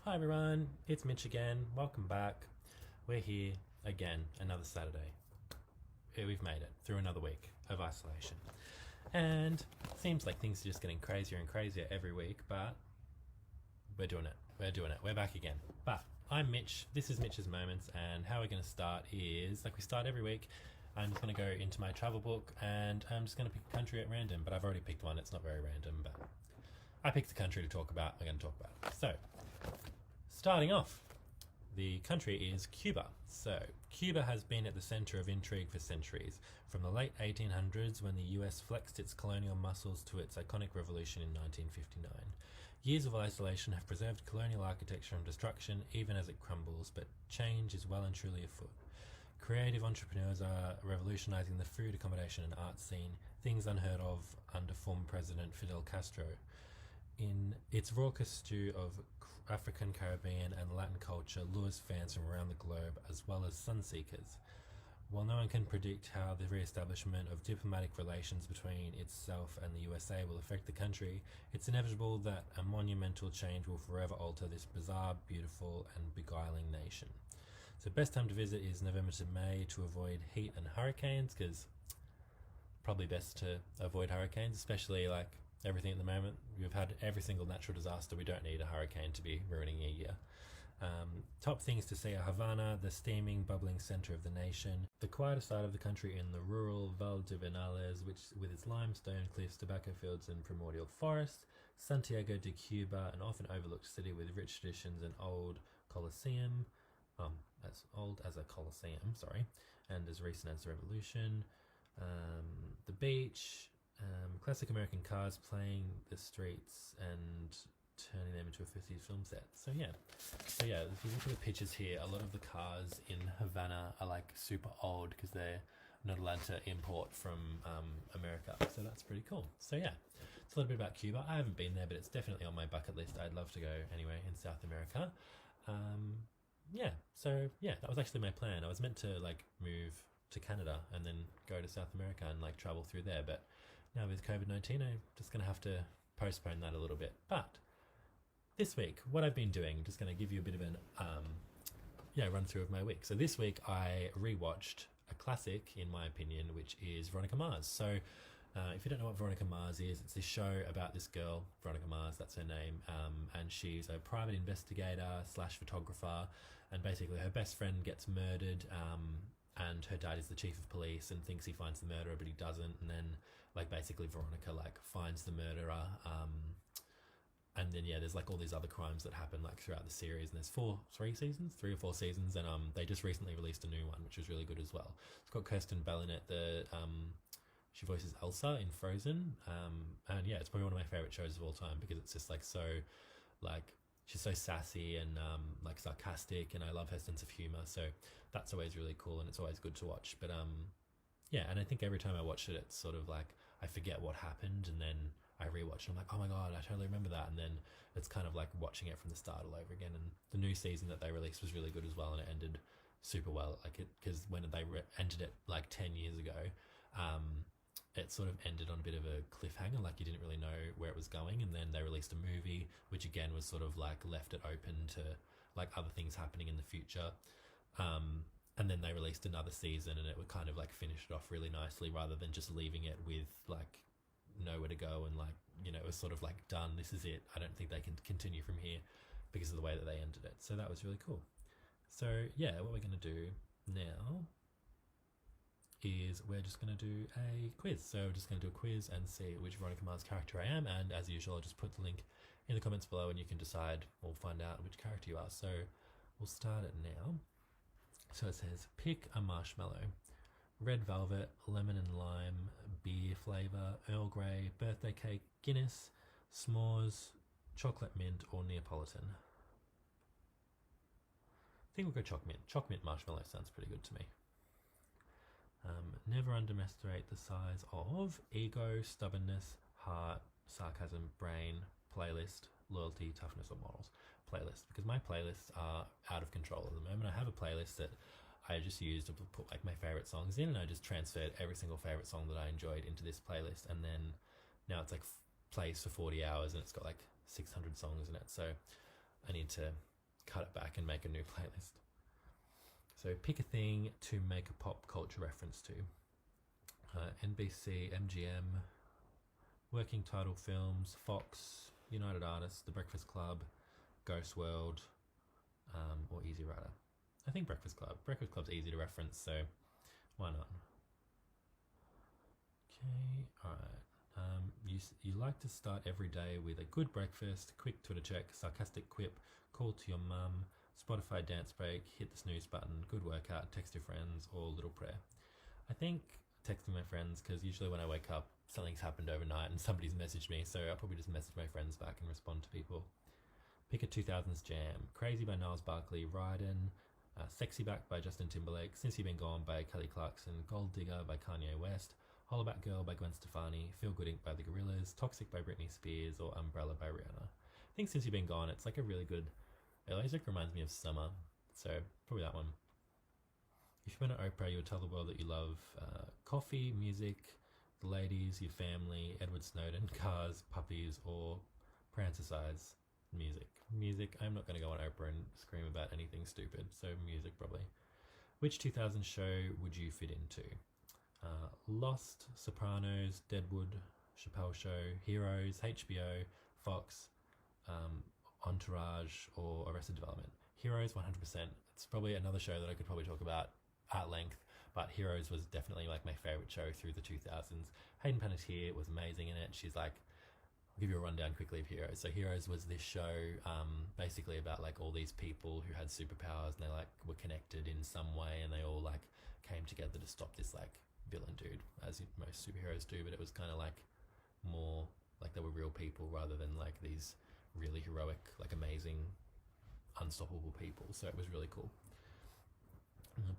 Hi everyone, it's Mitch again. Welcome back. We're here again, another Saturday. We've made it through another week of isolation. And it seems like things are just getting crazier and crazier every week, but we're doing it. We're back again. But I'm Mitch. This is Mitch's Moments, and how we're going to start is, like we start every week, I'm just going to go into my travel book and I'm just going to pick a country at random, but I've already picked one. It's not very random, but I picked a country to talk about. We're going to talk about it. So, starting off, the country is Cuba. So, Cuba has been at the center of intrigue for centuries, from the late 1800s when the US flexed its colonial muscles to its iconic revolution in 1959. Years of isolation have preserved colonial architecture from destruction even as it crumbles, but change is well and truly afoot. Creative entrepreneurs are revolutionizing the food, accommodation and art scene, things unheard of under former President Fidel Castro. In its raucous stew of African, Caribbean and Latin culture lures fans from around the globe as well as sun-seekers. While no one can predict how the re-establishment of diplomatic relations between itself and the USA will affect the country, it's inevitable that a monumental change will forever alter this bizarre, beautiful and beguiling nation. So best time to visit is November to May to avoid heat and hurricanes, because probably best to avoid hurricanes, especially like everything at the moment. We've had every single natural disaster. We don't need a hurricane to be ruining a year. Top things to see are Havana, the steaming, bubbling center of the nation, the quieter side of the country in the rural Val de Vinales, which with its limestone cliffs, tobacco fields and primordial forests, Santiago de Cuba, an often overlooked city with rich traditions and old Colosseum, as old as a Colosseum, and as recent as the Revolution, the beach, classic American cars playing the streets and turning them into a 50s film set. So yeah, if you look at the pictures here, a lot of the cars in Havana are like super old because they're not allowed to import from America. So that's pretty cool. So yeah, it's a little bit about Cuba. I haven't been there, but it's definitely on my bucket list. I'd love to go anyway in South America. That was actually my plan. I was meant to like move to Canada and then go to South America and like travel through there, but now with COVID-19 I'm just going to have to postpone that a little bit. But this week, what I've been doing, just going to give you a bit of an run through of my week. So this week I rewatched a classic, in my opinion, which is Veronica Mars. So if you don't know what Veronica Mars is, it's this show about this girl, Veronica Mars, that's her name, and she's a private investigator / photographer, and basically her best friend gets murdered, and her dad is the chief of police and thinks he finds the murderer, but he doesn't, and then like basically Veronica like finds the murderer, and then there's like all these other crimes that happen like throughout the series, and there's 3 or 4 seasons, and they just recently released a new one which was really good as well. It's got Kirsten Bell in it. She voices Elsa in Frozen, and yeah, it's probably one of my favorite shows of all time because it's just like so, like she's so sassy and like sarcastic, and I love her sense of humor. So that's always really cool, and it's always good to watch. But and I think every time I watch it, it's sort of like I forget what happened, and then I rewatch it. I'm like, oh my god, I totally remember that. And then it's kind of like watching it from the start all over again. And the new season that they released was really good as well, and it ended super well. Like it, because when they ended it like 10 years ago, it sort of ended on a bit of a cliffhanger, like you didn't really know where it was going, and then they released a movie which again was sort of like left it open to like other things happening in the future, and then they released another season and it would kind of like finish it off really nicely rather than just leaving it with like nowhere to go and like, you know, it was sort of like done, this is it, I don't think they can continue from here because of the way that they ended it. So that was really cool. So yeah, what we're going to do now is we're just going to do a quiz. So we're just going to do a quiz and see which Veronica Mars character I am, and as usual I'll just put the link in the comments below and you can decide or find out which character you are. So we'll start it now. So it says pick a marshmallow: red velvet, lemon and lime, beer flavour, Earl Grey, birthday cake, Guinness, s'mores, chocolate mint or Neapolitan. I think we'll go choc mint. Choc mint marshmallow sounds pretty good to me. Never underestimate the size of ego, stubbornness, heart, sarcasm, brain, playlist, loyalty, toughness or morals. Playlist, because my playlists are out of control at the moment. I have a playlist that I just used to put like my favorite songs in, and I just transferred every single favorite song that I enjoyed into this playlist, and then now it's like plays for 40 hours and it's got like 600 songs in it. So I need to cut it back and make a new playlist. So pick a thing to make a pop culture reference to. NBC, MGM, working title films, Fox, United Artists, The Breakfast Club, Ghost World, or Easy Rider. I think Breakfast Club. Breakfast Club's easy to reference, so why not? Okay, alright. You like to start every day with a good breakfast, quick Twitter check, sarcastic quip, call to your mum, Spotify dance break, hit the snooze button, good workout, text your friends, or little prayer. I think texting my friends, because usually when I wake up, something's happened overnight and somebody's messaged me, so I'll probably just message my friends back and respond to people. Pick a 2000s jam. Crazy by Niles Barkley, Ryden, Sexy Back by Justin Timberlake, Since You've Been Gone by Kelly Clarkson, Gold Digger by Kanye West, Hollaback Girl by Gwen Stefani, Feel Good Inc. by The Gorillaz, Toxic by Britney Spears, or Umbrella by Rihanna. I think Since You've Been Gone, it's like a really good, it always like reminds me of summer, so probably that one. If you went to Oprah, you would tell the world that you love coffee, music, the ladies, your family, Edward Snowden, cars, puppies, or Prancicize. Music. I'm not going to go on Oprah and scream about anything stupid, so music probably. Which 2000 show would you fit into? Lost, Sopranos, Deadwood, Chappelle Show, Heroes, HBO, Fox, Entourage, or Arrested Development. Heroes, 100%. It's probably another show that I could probably talk about at length, but Heroes was definitely like my favorite show through the 2000s. Hayden Panettiere was amazing in it. She's like, I'll give you a rundown quickly of Heroes. So Heroes was this show basically about like all these people who had superpowers, and they like were connected in some way, and they all like came together to stop this like villain dude, as most superheroes do, but it was kind of like more like they were real people rather than like these really heroic, like amazing, unstoppable people. So it was really cool.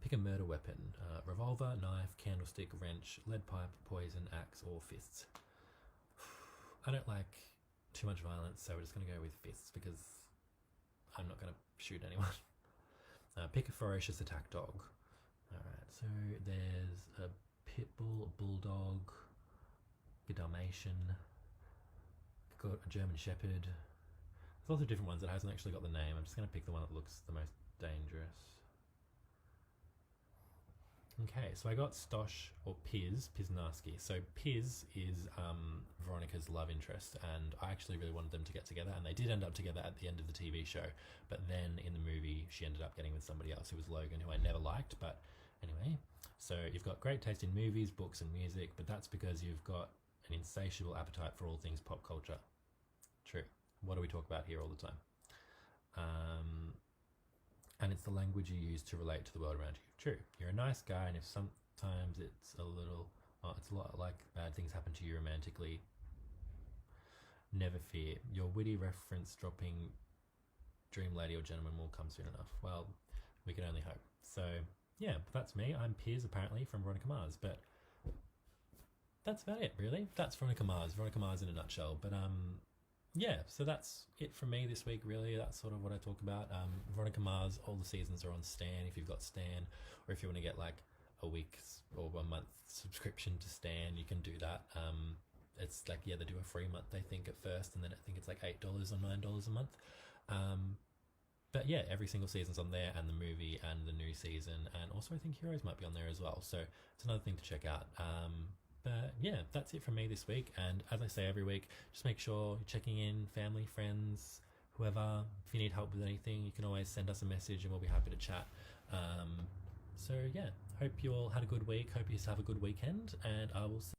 Pick a murder weapon. Revolver, knife, candlestick, wrench, lead pipe, poison, axe, or fists. I don't like too much violence, so we're just going to go with fists because I'm not going to shoot anyone. Pick a ferocious attack dog. Alright, so there's a pit bull, a bulldog, a Dalmatian, got a German shepherd. There's lots of different ones. It hasn't actually got the name. I'm just going to pick the one that looks the most dangerous. Okay, so I got Stosh, or Piznarski. So Piz is Veronica's love interest, and I actually really wanted them to get together, and they did end up together at the end of the TV show, but then in the movie she ended up getting with somebody else who was Logan, who I never liked. But anyway, so you've got great taste in movies, books and music, but that's because you've got an insatiable appetite for all things pop culture. True. What do we talk about here all the time? And it's the language you use to relate to the world around you. True. You're a nice guy, and if sometimes it's a lot like bad things happen to you romantically, never fear. Your witty reference dropping dream lady or gentleman will come soon enough. Well, we can only hope. So yeah, that's me. I'm Piers, apparently, from Veronica Mars, but that's about it, really. That's Veronica Mars in a nutshell. But yeah, so that's it from me this week, really. That's sort of what I talk about. Veronica Mars, all the seasons are on Stan, if you've got Stan, or if you want to get like a week's or a month subscription to Stan, you can do that. It's like, yeah, they do a free month, I think, at first, and then I think it's like $8 or $9 a month. But yeah, every single season's on there, and the movie and the new season, and also I think Heroes might be on there as well, so it's another thing to check out. But yeah, that's it from me this week. And as I say every week, just make sure you're checking in, family, friends, whoever. If you need help with anything, you can always send us a message and we'll be happy to chat. So yeah, hope you all had a good week. Hope you have a good weekend, and I will see